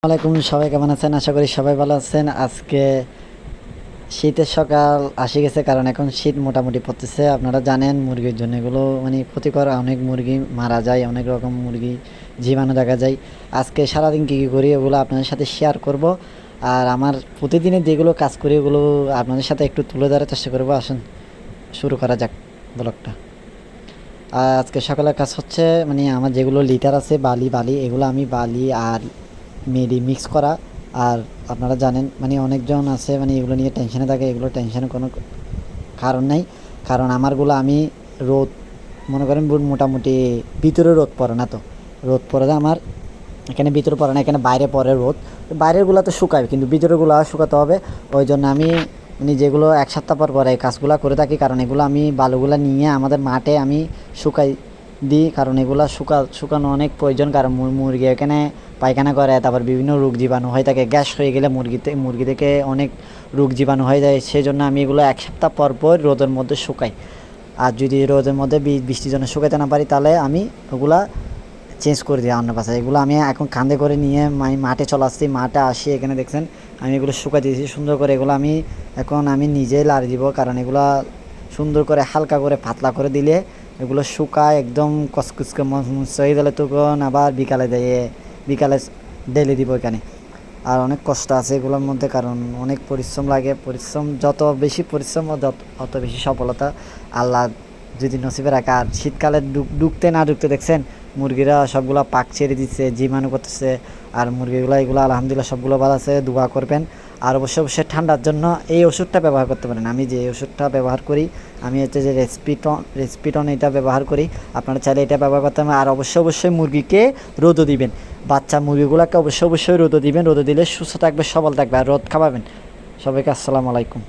আসসালামাইকুম, সবাই কেমন আছেন? আশা করি সবাই ভালো আছেন। আজকে শীতের সকাল আসে গেছে, কারণ এখন শীত মোটামুটি পড়তেছে। আপনারা জানেন মুরগির জন্য এগুলো ক্ষতিকর, অনেক মুরগি মারা যায়, অনেক রকম মুরগি জীবাণু দেখা যায়। আজকে সারাদিন কী কী করি ওগুলো আপনাদের সাথে শেয়ার করব, আর আমার প্রতিদিনের যেগুলো কাজ করি ওগুলো আপনাদের সাথে একটু তুলে ধরার চেষ্টা করবো। আসুন শুরু করা যাক ব্লগটা। আর আজকে সকালের কাজ হচ্ছে আমার যেগুলো লিটার আছে বালি বালি এগুলো আমি বালি আর মেডি মিক্স করা। আর আপনারা জানেন অনেকজন আছে এগুলো নিয়ে টেনশনে থাকে, এগুলো টেনশনের কোনো কারণ নেই। কারণ আমারগুলো আমি রোদ মনে করেন মোটামুটি ভিতরে রোদ পড়ে না, তো রোদ পড়ে না আমার এখানে, ভিতরে পড়ে না, এখানে বাইরে পড়ে রোদ। বাইরেরগুলো তো শুকায় কিন্তু ভিতরেরগুলো শুকাতে হবে। ওই জন্য আমি যেগুলো এক সপ্তাহ পর পর এই কাজগুলো করে থাকি, কারণ এগুলো আমি বালুগুলো নিয়ে আমাদের মাঠে আমি শুকাই দিই, কারণ এগুলো শুকানো অনেক প্রয়োজন। কারণ মুরগি এখানে পায়খানা করে, তারপর বিভিন্ন রোগ জীবাণু হয়ে থাকে। গ্যাস হয়ে গেলে মুরগি থেকে অনেক রোগ জীবাণু হয়ে যায়। সেই জন্য আমি এগুলো এক সপ্তাহ পর পর রোদের মধ্যে শুকাই। আর যদি রোদের মধ্যে বৃষ্টির জন্য শুকাইতে না পারি, তাহলে আমি ওগুলা চেঞ্জ করে দিই অন্য পাশে। এগুলো আমি এখন কাঁধে করে নিয়ে মাঠে চলে আসছি। মাঠে আসি, এখানে দেখছেন আমি এগুলো শুকাই দিয়েছি সুন্দর করে। এগুলো আমি নিজেই লাড়ি দিব, কারণ এগুলো সুন্দর করে হালকা করে পাতলা করে দিলে এগুলো শুকায় একদম কচকুচকে মচমচ হয়ে গেলে তখন আবার বিকালে ডেলে দিব এখানে। আর অনেক কষ্ট আছে এগুলোর মধ্যে, কারণ অনেক পরিশ্রম লাগে। যত বেশি পরিশ্রম অত বেশি সফলতা আল্লাহ যদি নসিবে রাখে। আর শীতকালে ঢুকতে না ঢুকতে দেখছেন মুরগিরা সবগুলো পাক ছেড়ে দিচ্ছে, জীবাণু করতেছে। আর এগুলো আলহামদুলিল্লাহ সবগুলো ভালো আছে, দোয়া করবেন। আর অবশ্যই ঠান্ডার জন্য এই ওষুধটা ব্যবহার করতে পারেন। আমি যে ওষুধটা ব্যবহার করি আমি হচ্ছে যে রেসপিটন এটা ব্যবহার করি। আপনারা চাইলে এটা ব্যবহার করতে পারেন। আর অবশ্যই মুরগিকে রোদও দিবেন, বাচ্চা মুরগিগুলোকে অবশ্যই রোদও দিবেন। রোদও দিলে সুস্থ থাকবে, সবল থাকবে, আর রোদ খাওয়াবেন। সবাইকে আসসালামু আলাইকুম।